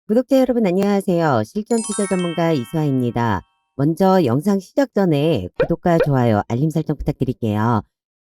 구독자 여러분 안녕하세요. 실전 투자 전문가 이수아입니다. 먼저 영상 시작 전에 구독과 좋아요, 알림 설정 부탁드릴게요.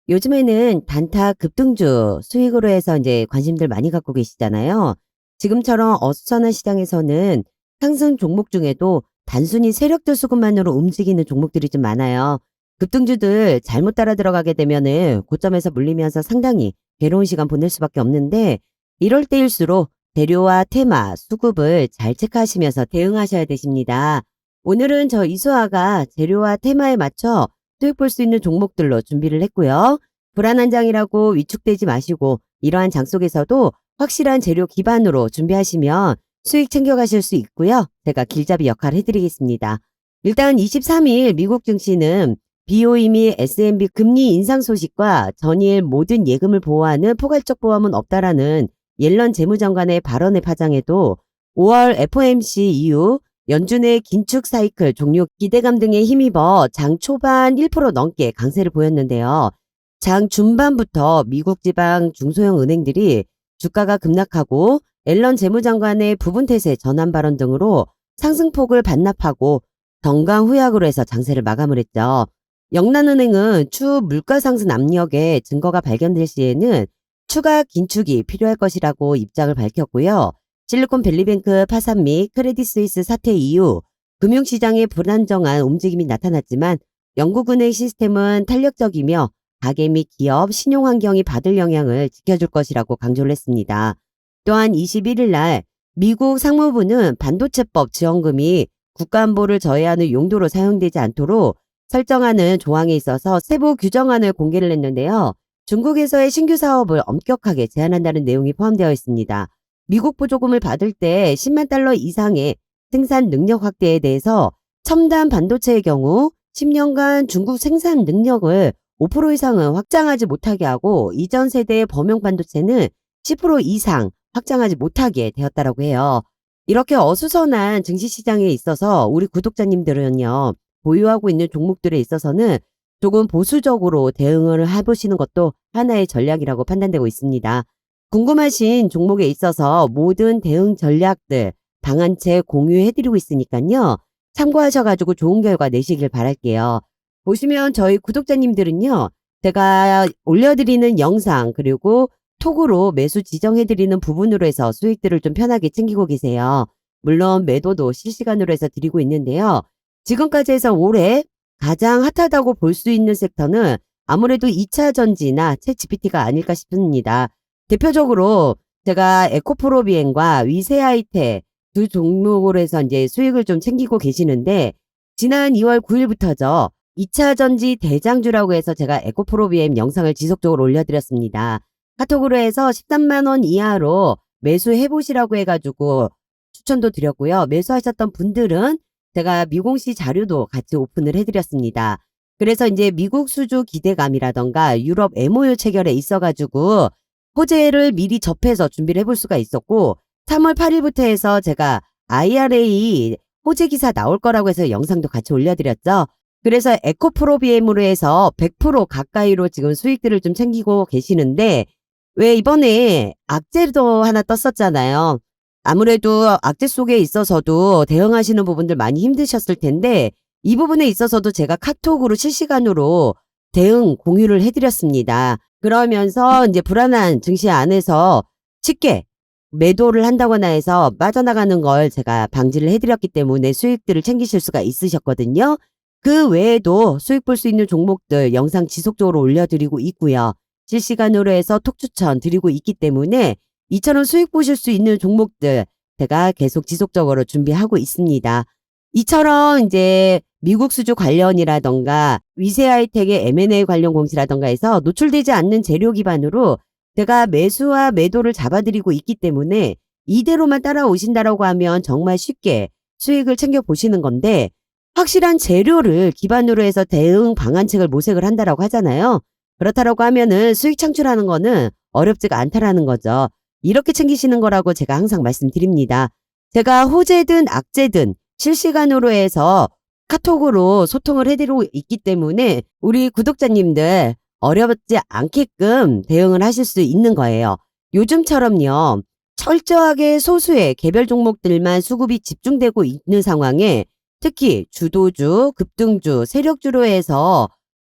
요즘에는 단타 급등주 수익으로 해서 이제 관심들 많이 갖고 계시잖아요. 지금처럼 어수선한 시장에서는 상승 종목 중에도 단순히 세력들 수급만으로 움직이는 종목들이 좀 많아요. 급등주들 잘못 따라 들어가게 되면은 고점에서 물리면서 상당히 괴로운 시간 보낼 수밖에 없는데, 이럴 때일수록 재료와 테마, 수급을 잘 체크하시면서 대응하셔야 되십니다. 오늘은 저 이수아가 재료와 테마에 맞춰 수익 볼 수 있는 종목들로 준비를 했고요. 불안한 장이라고 위축되지 마시고 이러한 장 속에서도 확실한 재료 기반으로 준비하시면 수익 챙겨가실 수 있고요. 제가 길잡이 역할 해드리겠습니다. 일단 23일 미국 증시는 BOE 및 S&P 금리 인상 소식과 전일 모든 예금을 보호하는 포괄적 보험은 없다라는 옐런 재무장관의 발언을 파장해도 5월 FOMC 이후 연준의 긴축 사이클 종료 기대감 등에 힘입어 장 초반 1% 넘게 강세를 보였는데요. 장 중반부터 미국 지방 중소형 은행들이 주가가 급락하고 앨런 재무장관의 부분 태세 전환 발언 등으로 상승폭을 반납하고 정강 후약으로 해서 장세를 마감을 했죠. 영란은행은 추후 물가 상승 압력에 증거가 발견될 시에는 추가 긴축이 필요할 것이라고 입장을 밝혔고요. 실리콘밸리뱅크 파산 및 크레딧 스위스 사태 이후 금융시장의 불안정한 움직임이 나타났지만 영국은행 시스템은 탄력적이며 가계 및 기업 신용환경이 받을 영향을 지켜줄 것이라고 강조를 했습니다. 또한 21일 날 미국 상무부는 반도체법 지원금이 국가안보를 저해하는 용도로 사용되지 않도록 설정하는 조항에 있어서 세부 규정안을 공개를 했는데요. 중국에서의 신규 사업을 엄격하게 제한한다는 내용이 포함되어 있습니다. 미국 보조금을 받을 때 10만 달러 이상의 생산 능력 확대에 대해서 첨단 반도체의 경우 10년간 중국 생산 능력을 5% 이상은 확장하지 못하게 하고 이전 세대의 범용 반도체는 10% 이상 확장하지 못하게 되었다라고 해요. 이렇게 어수선한 증시시장에 있어서 우리 구독자님들은요, 보유하고 있는 종목들에 있어서는 조금 보수적으로 대응을 해보시는 것도 하나의 전략이라고 판단되고 있습니다. 궁금하신 종목에 있어서 모든 대응 전략들 방안책 공유해드리고 있으니까요. 참고하셔가지고 좋은 결과 내시길 바랄게요. 보시면 저희 구독자님들은요. 제가 올려드리는 영상 그리고 톡으로 매수 지정해드리는 부분으로 해서 수익들을 좀 편하게 챙기고 계세요. 물론 매도도 실시간으로 해서 드리고 있는데요. 지금까지 해서 올해 가장 핫하다고 볼 수 있는 섹터는 아무래도 2차 전지나 챗GPT가 아닐까 싶습니다. 대표적으로 제가 에코프로 비행과 위세하이텍 두 종목으로 해서 이제 수익을 좀 챙기고 계시는데, 지난 2월 9일부터죠. 2차 전지 대장주라고 해서 제가 에코프로 비행 영상을 지속적으로 올려드렸습니다. 카톡으로 해서 13만 원 이하로 매수해보시라고 해가지고 추천도 드렸고요. 매수하셨던 분들은 제가 미공시 자료도 같이 오픈을 해드렸습니다. 그래서 이제 미국 수주 기대감이라던가 유럽 MOU 체결에 있어가지고 호재를 미리 접해서 준비를 해볼 수가 있었고, 3월 8일부터 해서 제가 IRA 호재 기사 나올 거라고 해서 영상도 같이 올려드렸죠. 그래서 에코프로비엠으로 해서 100% 가까이로 지금 수익들을 좀 챙기고 계시는데, 왜 이번에 악재도 하나 떴었잖아요. 아무래도 악재 속에 있어서도 대응하시는 부분들 많이 힘드셨을 텐데, 이 부분에 있어서도 제가 카톡으로 실시간으로 대응 공유를 해드렸습니다. 그러면서 이제 불안한 증시 안에서 쉽게 매도를 한다거나 해서 빠져나가는 걸 제가 방지를 해드렸기 때문에 수익들을 챙기실 수가 있으셨거든요. 그 외에도 수익 볼 수 있는 종목들 영상 지속적으로 올려드리고 있고요. 실시간으로 해서 톡 추천 드리고 있기 때문에 이처럼 수익 보실 수 있는 종목들 제가 계속 지속적으로 준비하고 있습니다. 이처럼 이제 미국 수주 관련이라던가 위세하이텍의 M&A 관련 공시라던가 해서 노출되지 않는 재료 기반으로 제가 매수와 매도를 잡아드리고 있기 때문에 이대로만 따라오신다라고 하면 정말 쉽게 수익을 챙겨보시는 건데, 확실한 재료를 기반으로 해서 대응 방안책을 모색을 한다라고 하잖아요. 그렇다라고 하면은 수익 창출하는 거는 어렵지가 않다라는 거죠. 이렇게 챙기시는 거라고 제가 항상 말씀드립니다. 제가 호재든 악재든 실시간으로 해서 카톡으로 소통을 해드리고 있기 때문에 우리 구독자님들 어렵지 않게끔 대응을 하실 수 있는 거예요. 요즘처럼요. 철저하게 소수의 개별 종목들만 수급이 집중되고 있는 상황에 특히 주도주, 급등주, 세력주로 해서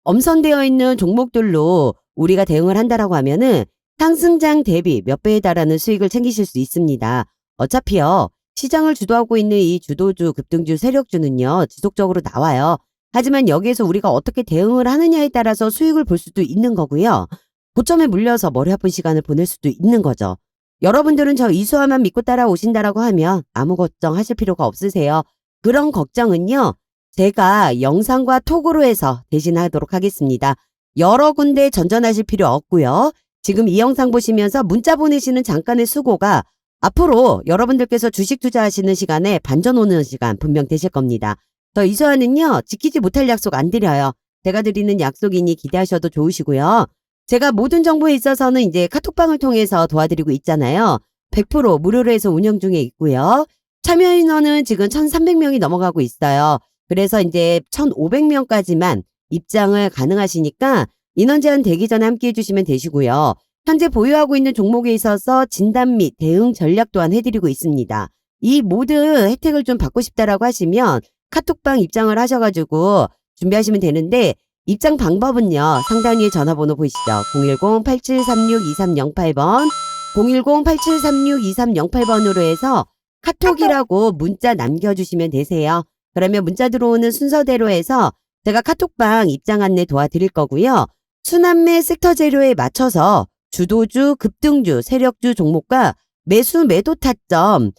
엄선되어 있는 종목들로 우리가 대응을 한다라고 하면은 상승장 대비 몇 배에 달하는 수익을 챙기실 수 있습니다. 어차피요, 시장을 주도하고 있는 이 주도주, 급등주, 세력주는요, 지속적으로 나와요. 하지만 여기에서 우리가 어떻게 대응을 하느냐에 따라서 수익을 볼 수도 있는 거고요. 고점에 물려서 머리 아픈 시간을 보낼 수도 있는 거죠. 여러분들은 저 이수화만 믿고 따라오신다라고 하면 아무 걱정하실 필요가 없으세요. 그런 걱정은요, 제가 영상과 톡으로 해서 대신하도록 하겠습니다. 여러 군데 전전하실 필요 없고요. 지금 이 영상 보시면서 문자 보내시는 잠깐의 수고가 앞으로 여러분들께서 주식 투자하시는 시간에 반전 오는 시간 분명 되실 겁니다. 저 이수화는요, 지키지 못할 약속 안 드려요. 제가 드리는 약속이니 기대하셔도 좋으시고요. 제가 모든 정보에 있어서는 이제 카톡방을 통해서 도와드리고 있잖아요. 100% 무료로 해서 운영 중에 있고요. 참여 인원은 지금 1,300명이 넘어가고 있어요. 그래서 이제 1,500명까지만 입장을 가능하시니까 인원 제한 되기 전에 함께 해주시면 되시고요. 현재 보유하고 있는 종목에 있어서 진단 및 대응 전략 또한 해드리고 있습니다. 이 모든 혜택을 좀 받고 싶다라고 하시면 카톡방 입장을 하셔가지고 준비하시면 되는데 입장 방법은요. 상단 위에 전화번호 보이시죠? 010-8736-2308번 010-8736-2308번으로 해서 카톡이라고 문자 남겨주시면 되세요. 그러면 문자 들어오는 순서대로 해서 제가 카톡방 입장 안내 도와드릴 거고요. 순환매 섹터 재료에 맞춰서 주도주, 급등주, 세력주 종목과 매수 매도 타점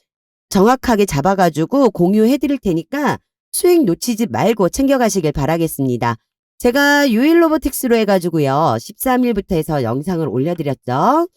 정확하게 잡아가지고 공유해드릴 테니까 수익 놓치지 말고 챙겨가시길 바라겠습니다. 제가 유일로보틱스로 해가지고요. 13일부터 해서 영상을 올려드렸죠.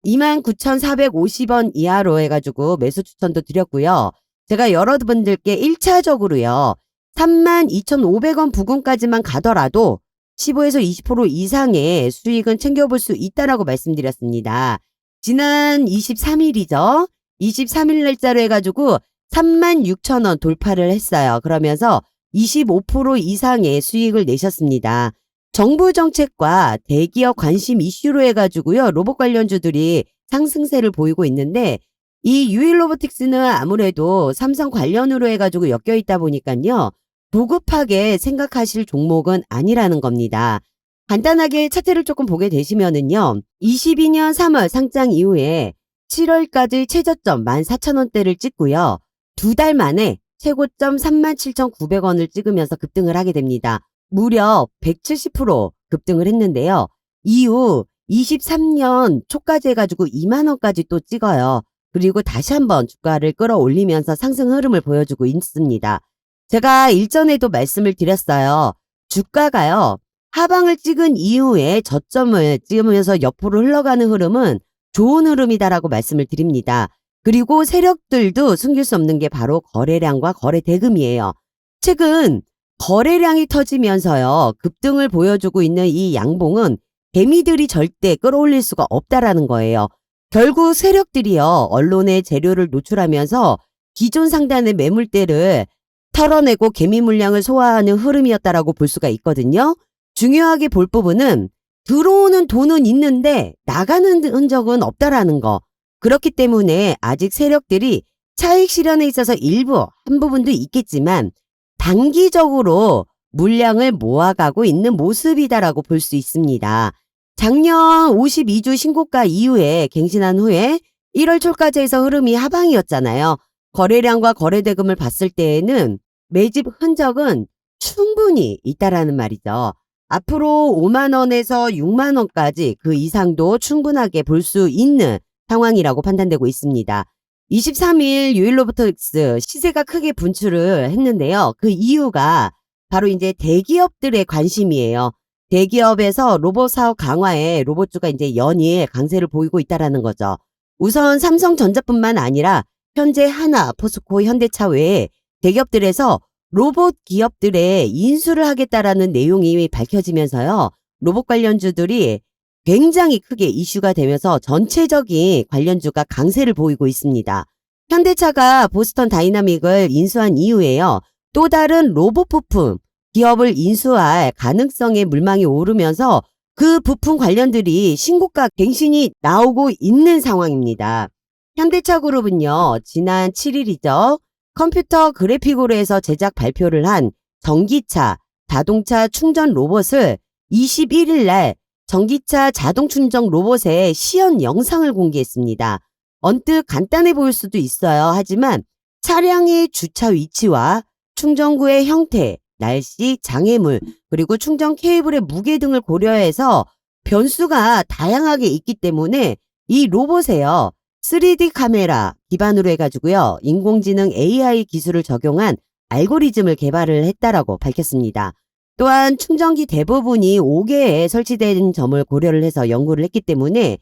29,450원 이하로 해가지고 매수 추천도 드렸고요. 제가 여러분들께 1차적으로요. 32,500원 부근까지만 가더라도 15에서 20% 이상의 수익은 챙겨볼 수 있다라고 말씀드렸습니다. 지난 23일이죠. 23일 날짜로 해가지고 36,000원 돌파를 했어요. 그러면서 25% 이상의 수익을 내셨습니다. 정부 정책과 대기업 관심 이슈로 해가지고요. 로봇 관련주들이 상승세를 보이고 있는데 이 유일로보틱스는 아무래도 삼성 관련으로 해가지고 엮여 있다 보니까요. 조급하게 생각하실 종목은 아니라는 겁니다. 간단하게 차트를 조금 보게 되시면은요. 22년 3월 상장 이후에 7월까지 최저점 14,000원대를 찍고요. 2달 만에 최고점 37,900원을 찍으면서 급등을 하게 됩니다. 무려 170% 급등을 했는데요. 이후 23년 초까지 해가지고 2만원까지 또 찍어요. 그리고 다시 한번 주가를 끌어올리면서 상승 흐름을 보여주고 있습니다. 제가 일전에도 말씀을 드렸어요. 주가가요. 하방을 찍은 이후에 저점을 찍으면서 옆으로 흘러가는 흐름은 좋은 흐름이다라고 말씀을 드립니다. 그리고 세력들도 숨길 수 없는 게 바로 거래량과 거래 대금이에요. 최근 거래량이 터지면서요. 급등을 보여주고 있는 이 양봉은 개미들이 절대 끌어올릴 수가 없다라는 거예요. 결국 세력들이요. 언론에 재료를 노출하면서 기존 상단의 매물대를 털어내고 개미 물량을 소화하는 흐름이었다라고 볼 수가 있거든요. 중요하게 볼 부분은 들어오는 돈은 있는데 나가는 흔적은 없다라는 거. 그렇기 때문에 아직 세력들이 차익 실현에 있어서 일부 한 부분도 있겠지만 단기적으로 물량을 모아가고 있는 모습이다라고 볼 수 있습니다. 작년 52주 신고가 이후에 갱신한 후에 1월 초까지 해서 흐름이 하방이었잖아요. 거래량과 거래대금을 봤을 때에는 매집 흔적은 충분히 있다라는 말이죠. 앞으로 5만원에서 6만원까지 그 이상도 충분하게 볼 수 있는 상황이라고 판단되고 있습니다. 23일 유일로보틱스 시세가 크게 분출을 했는데요. 그 이유가 바로 이제 대기업들의 관심이에요. 대기업에서 로봇 사업 강화에 로봇주가 이제 연일 강세를 보이고 있다라는 거죠. 우선 삼성전자뿐만 아니라 현재 하나, 포스코, 현대차 외에 대기업들에서 로봇 기업들의 인수를 하겠다라는 내용이 밝혀지면서요. 로봇 관련주들이 굉장히 크게 이슈가 되면서 전체적인 관련주가 강세를 보이고 있습니다. 현대차가 보스턴 다이나믹을 인수한 이후에요. 또 다른 로봇 부품 기업을 인수할 가능성에 물망이 오르면서 그 부품 관련들이 신고가 갱신이 나오고 있는 상황입니다. 현대차 그룹은요, 지난 7일이죠. 컴퓨터 그래픽으로 해서 제작 발표를 한 전기차, 자동차 충전 로봇을 21일 날 전기차 자동 충전 로봇의 시연 영상을 공개했습니다. 언뜻 간단해 보일 수도 있어요. 하지만 차량의 주차 위치와 충전구의 형태, 날씨, 장애물, 그리고 충전 케이블의 무게 등을 고려해서 변수가 다양하게 있기 때문에 이 로봇에요, 3D 카메라 기반으로 해가지고요, 인공지능 AI 기술을 적용한 알고리즘을 개발을 했다라고 밝혔습니다. 또한 충전기 대부분이 5개에 설치된 점을 고려를 해서 연구를 했기 때문에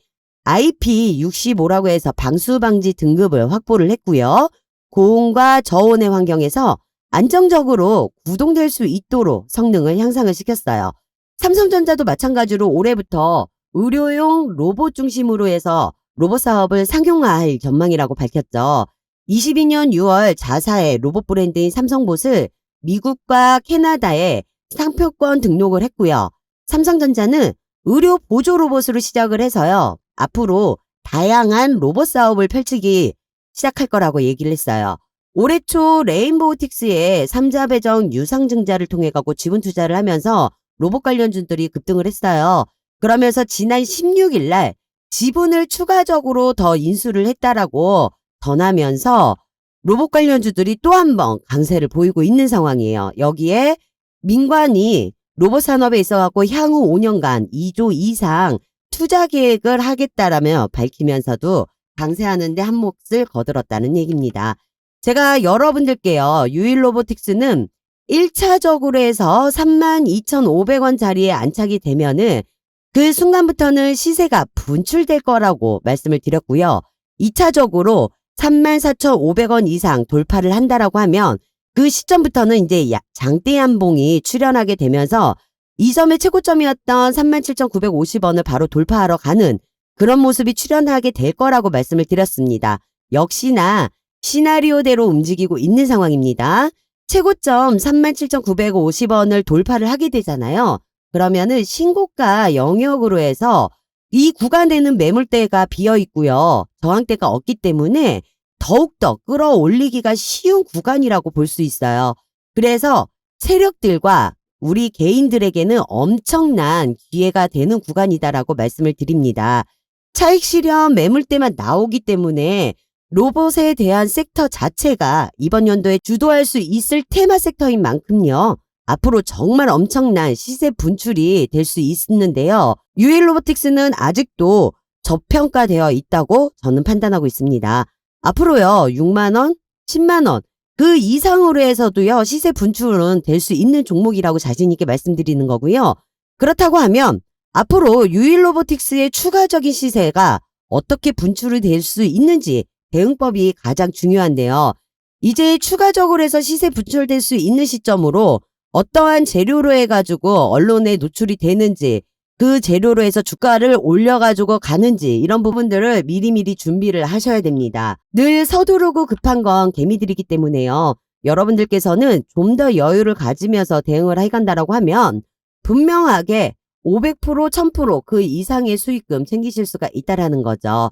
IP65라고 해서 방수 방지 등급을 확보를 했고요. 고온과 저온의 환경에서 안정적으로 구동될 수 있도록 성능을 향상을 시켰어요. 삼성전자도 마찬가지로 올해부터 의료용 로봇 중심으로 해서 로봇 사업을 상용화할 전망이라고 밝혔죠. 22년 6월 자사의 로봇 브랜드인 삼성봇을 미국과 캐나다에 상표권 등록을 했고요. 삼성전자는 의료 보조 로봇으로 시작을 해서요, 앞으로 다양한 로봇 사업을 펼치기 시작할 거라고 얘기를 했어요. 올해 초 레인보우틱스의 3자 배정 유상증자를 통해 갖고 지분 투자를 하면서 로봇 관련주들이 급등을 했어요. 그러면서 지난 16일 날 지분을 추가적으로 더 인수를 했다라고 전하면서 로봇 관련주들이 또 한 번 강세를 보이고 있는 상황이에요. 여기에 민관이 로봇 산업에 있어갖고 향후 5년간 2조 이상 투자 계획을 하겠다라며 밝히면서도 강세하는데 한 몫을 거들었다는 얘기입니다. 제가 여러분들께요, 유일로보틱스는 1차적으로 해서 32,500원짜리에 안착이 되면은 그 순간부터는 시세가 분출될 거라고 말씀을 드렸고요. 2차적으로 34,500원 이상 돌파를 한다라고 하면 그 시점부터는 이제 장대양봉이 출현하게 되면서 이 점의 최고점이었던 37,950원을 바로 돌파하러 가는 그런 모습이 출현하게 될 거라고 말씀을 드렸습니다. 역시나 시나리오대로 움직이고 있는 상황입니다. 최고점 37,950원을 돌파를 하게 되잖아요. 그러면은 신고가 영역으로 해서 이 구간에는 매물대가 비어 있고요, 저항대가 없기 때문에 더욱더 끌어올리기가 쉬운 구간이라고 볼 수 있어요. 그래서 세력들과 우리 개인들에게는 엄청난 기회가 되는 구간이다라고 말씀을 드립니다. 차익 실현 매물대만 나오기 때문에 로봇에 대한 섹터 자체가 이번 연도에 주도할 수 있을 테마 섹터인 만큼요, 앞으로 정말 엄청난 시세 분출이 될 수 있는데요. 유일로보틱스는 아직도 저평가되어 있다고 저는 판단하고 있습니다. 앞으로요, 6만원, 10만원 그 이상으로 해서도요, 시세 분출은 될 수 있는 종목이라고 자신 있게 말씀드리는 거고요. 그렇다고 하면 앞으로 유일로보틱스의 추가적인 시세가 어떻게 분출이 될 수 있는지 대응법이 가장 중요한데요. 이제 추가적으로 해서 시세 분출될 수 있는 시점으로 어떠한 재료로 해가지고 언론에 노출이 되는지, 그 재료로 해서 주가를 올려가지고 가는지, 이런 부분들을 미리미리 준비를 하셔야 됩니다. 늘 서두르고 급한 건 개미들이기 때문에요. 여러분들께서는 좀 더 여유를 가지면서 대응을 해간다라고 하면 분명하게 500%, 1000% 그 이상의 수익금 챙기실 수가 있다라는 거죠.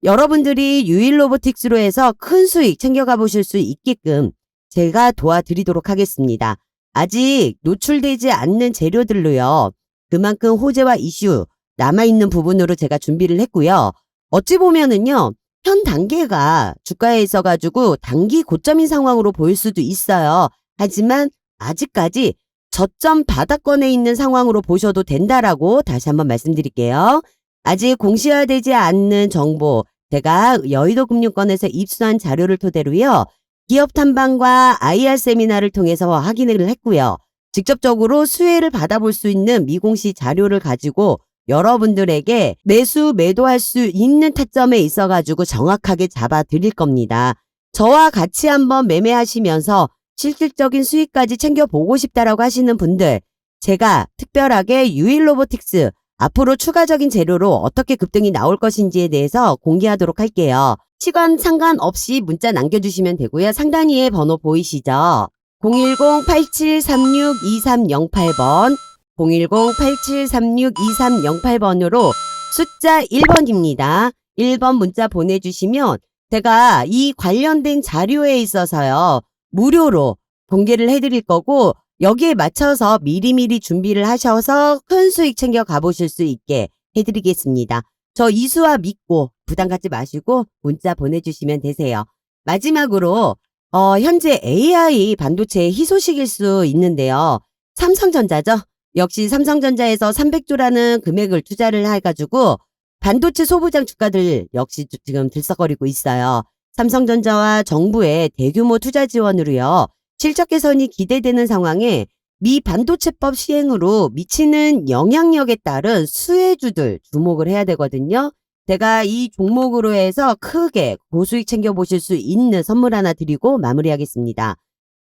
여러분들이 유일로보틱스로 해서 큰 수익 챙겨가 보실 수 있게끔 제가 도와드리도록 하겠습니다. 아직 노출되지 않는 재료들로요, 그만큼 호재와 이슈 남아있는 부분으로 제가 준비를 했고요. 어찌 보면은요, 현 단계가 주가에 있어가지고 단기 고점인 상황으로 보일 수도 있어요. 하지만 아직까지 저점 바닥권에 있는 상황으로 보셔도 된다라고 다시 한번 말씀드릴게요. 아직 공시화되지 않는 정보, 제가 여의도 금융권에서 입수한 자료를 토대로요, 기업 탐방과 IR 세미나를 통해서 확인을 했고요. 직접적으로 수혜를 받아볼 수 있는 미공시 자료를 가지고 여러분들에게 매수 매도할 수 있는 타점에 있어가지고 정확하게 잡아드릴 겁니다. 저와 같이 한번 매매하시면서 실질적인 수익까지 챙겨보고 싶다라고 하시는 분들, 제가 특별하게 유일로보틱스 앞으로 추가적인 재료로 어떻게 급등이 나올 것인지에 대해서 공개하도록 할게요. 시간 상관없이 문자 남겨주시면 되고요. 상단위에 번호 보이시죠? 010-8736-2308번, 010-8736-2308번으로 숫자 1번입니다. 1번 문자 보내주시면 제가 이 관련된 자료에 있어서요. 무료로 공개를 해드릴 거고 여기에 맞춰서 미리미리 준비를 하셔서 큰 수익 챙겨 가보실 수 있게 해드리겠습니다. 저 이수아 믿고 부담 갖지 마시고 문자 보내주시면 되세요. 마지막으로 현재 AI 반도체의 희소식일 수 있는데요. 삼성전자죠. 역시 삼성전자에서 300조라는 금액을 투자를 해가지고 반도체 소부장 주가들 역시 지금 들썩거리고 있어요. 삼성전자와 정부의 대규모 투자 지원으로요. 실적 개선이 기대되는 상황에 미 반도체법 시행으로 미치는 영향력에 따른 수혜주들 주목을 해야 되거든요. 제가 이 종목으로 해서 크게 고수익 챙겨보실 수 있는 선물 하나 드리고 마무리하겠습니다.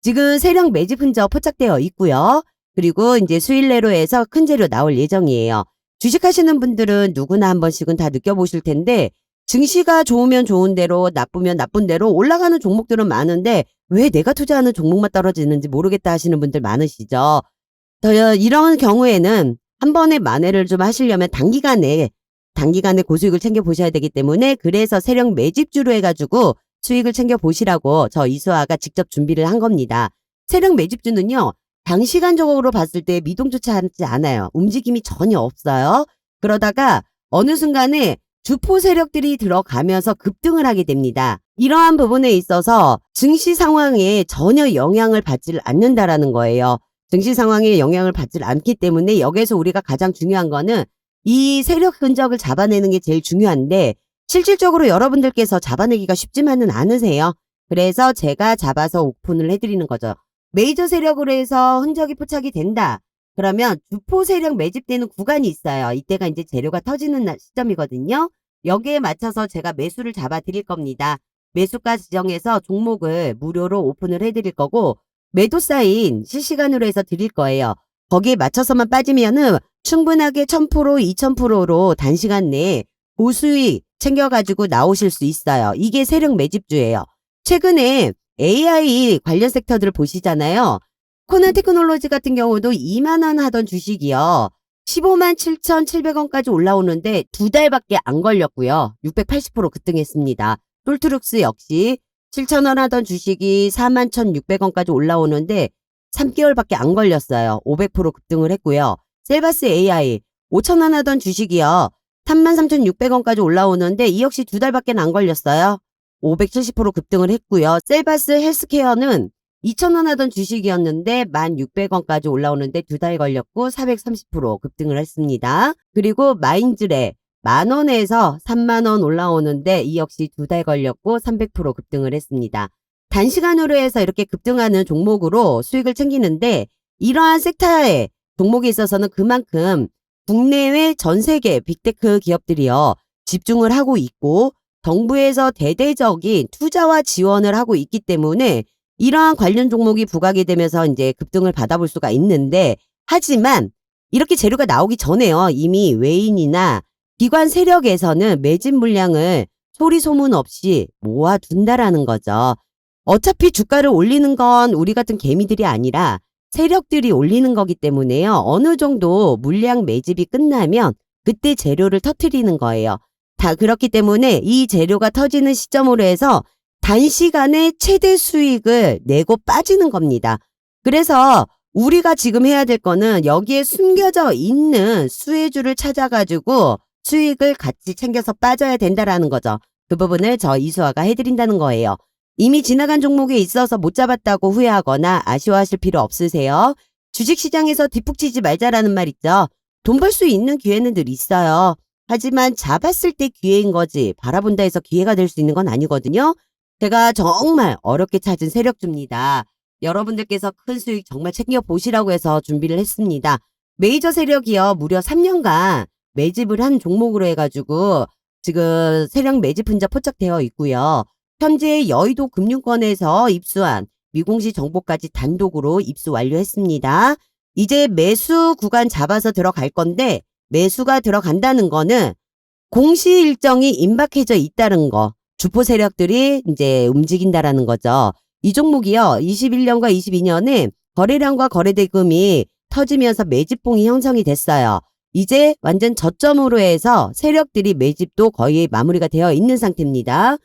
지금 세력 매집 흔적 포착되어 있고요. 그리고 이제 수일 내로 해서 큰 재료 나올 예정이에요. 주식하시는 분들은 누구나 한 번씩은 다 느껴보실 텐데 증시가 좋으면 좋은 대로 나쁘면 나쁜 대로 올라가는 종목들은 많은데 왜 내가 투자하는 종목만 떨어지는지 모르겠다 하시는 분들 많으시죠. 이런 경우에는 한 번에 만회를 좀 하시려면 단기간에 고수익을 챙겨보셔야 되기 때문에 그래서 세력 매집주로 해가지고 수익을 챙겨보시라고 저 이수아가 직접 준비를 한 겁니다. 세력 매집주는요. 장시간적으로 봤을 때 미동조차 하지 않아요. 움직임이 전혀 없어요. 그러다가 어느 순간에 주포 세력들이 들어가면서 급등을 하게 됩니다. 이러한 부분에 있어서 증시 상황에 전혀 영향을 받지 않는다라는 거예요. 증시 상황에 영향을 받지 않기 때문에 여기에서 우리가 가장 중요한 거는 이 세력 흔적을 잡아내는 게 제일 중요한데 실질적으로 여러분들께서 잡아내기가 쉽지만은 않으세요. 그래서 제가 잡아서 오픈을 해드리는 거죠. 메이저 세력으로 해서 흔적이 포착이 된다. 그러면 주포 세력 매집되는 구간이 있어요. 이때가 이제 재료가 터지는 시점이거든요. 여기에 맞춰서 제가 매수를 잡아 드릴 겁니다. 매수가 지정해서 종목을 무료로 오픈을 해드릴 거고 매도 사인 실시간으로 해서 드릴 거예요. 거기에 맞춰서만 빠지면은 충분하게 1000%, 2000%로 단시간 내에 고수익 챙겨가지고 나오실 수 있어요. 이게 세력 매집주예요. 최근에 AI 관련 섹터들을 보시잖아요. 코난 테크놀로지 같은 경우도 2만원 하던 주식이요. 15만 7,700원까지 올라오는데 2달밖에 안 걸렸고요. 680% 급등했습니다. 똘트룩스 역시 7,000원 하던 주식이 41,600원까지 올라오는데 3개월밖에 안 걸렸어요. 500% 급등을 했고요. 셀바스 AI 5,000원 하던 주식이요. 33,600원까지 올라오는데 이 역시 2달밖에 안 걸렸어요. 570% 급등을 했고요. 셀바스 헬스케어는 2,000원 하던 주식이었는데 1,600원까지 올라오는데 2달 걸렸고 430% 급등을 했습니다. 그리고 마인즈랩 10,000원에서 30,000원 올라오는데 이 역시 2달 걸렸고 300% 급등을 했습니다. 단시간으로 해서 이렇게 급등하는 종목으로 수익을 챙기는데 이러한 섹터의 종목에 있어서는 그만큼 국내외 전 세계 빅테크 기업들이요. 집중을 하고 있고 정부에서 대대적인 투자와 지원을 하고 있기 때문에 이러한 관련 종목이 부각이 되면서 이제 급등을 받아볼 수가 있는데 하지만 이렇게 재료가 나오기 전에요. 이미 외인이나 기관 세력에서는 매집 물량을 소리 소문 없이 모아둔다라는 거죠. 어차피 주가를 올리는 건 우리 같은 개미들이 아니라 세력들이 올리는 거기 때문에요. 어느 정도 물량 매집이 끝나면 그때 재료를 터뜨리는 거예요. 다 그렇기 때문에 이 재료가 터지는 시점으로 해서 단시간에 최대 수익을 내고 빠지는 겁니다. 그래서 우리가 지금 해야 될 거는 여기에 숨겨져 있는 수혜주를 찾아가지고 수익을 같이 챙겨서 빠져야 된다라는 거죠. 그 부분을 저 이수아가 해드린다는 거예요. 이미 지나간 종목에 있어서 못 잡았다고 후회하거나 아쉬워하실 필요 없으세요. 주식시장에서 뒷북치지 말자라는 말 있죠. 돈 벌 수 있는 기회는 늘 있어요. 하지만 잡았을 때 기회인 거지 바라본다 해서 기회가 될 수 있는 건 아니거든요. 제가 정말 어렵게 찾은 세력주입니다. 여러분들께서 큰 수익 정말 챙겨보시라고 해서 준비를 했습니다. 메이저 세력이요. 무려 3년간 매집을 한 종목으로 해가지고 지금 세력 매집 흔적 포착되어 있고요. 현재 여의도 금융권에서 입수한 미공시 정보까지 단독으로 입수 완료했습니다. 이제 매수 구간 잡아서 들어갈 건데 매수가 들어간다는 거는 공시 일정이 임박해져 있다는 거. 주포 세력들이 이제 움직인다라는 거죠. 이 종목이요. 21년과 22년에 거래량과 거래대금이 터지면서 매집봉이 형성이 됐어요. 이제 완전 저점으로 해서 세력들이 매집도 거의 마무리가 되어 있는 상태입니다.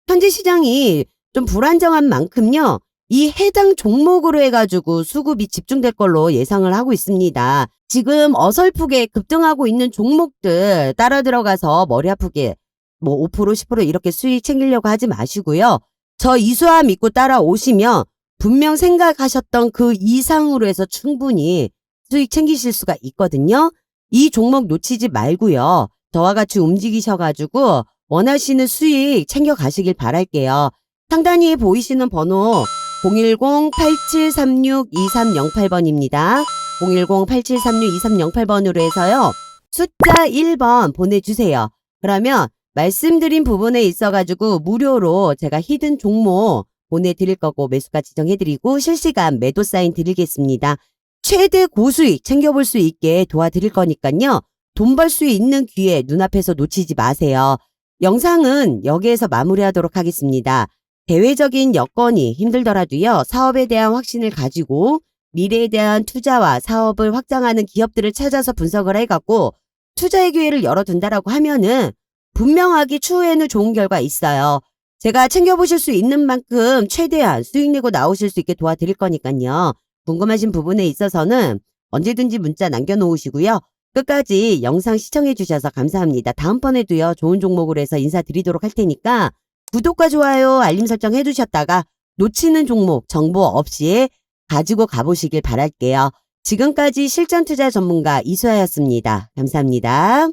현재 시장이 좀 불안정한 만큼요. 이 해당 종목으로 해가지고 수급이 집중될 걸로 예상을 하고 있습니다. 지금 어설프게 급등하고 있는 종목들 따라 들어가서 머리 아프게 뭐 5% 10% 이렇게 수익 챙기려고 하지 마시고요. 저 이수아 믿고 따라오시면 분명 생각하셨던 그 이상으로 해서 충분히 수익 챙기실 수가 있거든요. 이 종목 놓치지 말고요. 저와 같이 움직이셔가지고 원하시는 수익 챙겨가시길 바랄게요. 상단위에 보이시는 번호 010-8736-2308번입니다. 010-8736-2308번으로 해서요. 숫자 1번 보내주세요. 그러면 말씀드린 부분에 있어가지고 무료로 제가 히든 종목 보내드릴 거고 매수가 지정해드리고 실시간 매도 사인 드리겠습니다. 최대 고수익 챙겨볼 수 있게 도와드릴 거니까요. 돈 벌 수 있는 기회 눈앞에서 놓치지 마세요. 영상은 여기에서 마무리하도록 하겠습니다. 대외적인 여건이 힘들더라도요. 사업에 대한 확신을 가지고 미래에 대한 투자와 사업을 확장하는 기업들을 찾아서 분석을 해갖고 투자의 기회를 열어둔다라고 하면은 분명하게 추후에는 좋은 결과 있어요. 제가 챙겨보실 수 있는 만큼 최대한 수익 내고 나오실 수 있게 도와드릴 거니까요. 궁금하신 부분에 있어서는 언제든지 문자 남겨놓으시고요. 끝까지 영상 시청해 주셔서 감사합니다. 다음번에도요. 좋은 종목으로 해서 인사드리도록 할 테니까 구독과 좋아요, 알림 설정 해두셨다가 놓치는 종목 정보 없이 가지고 가보시길 바랄게요. 지금까지 실전투자 전문가 이수아였습니다. 감사합니다.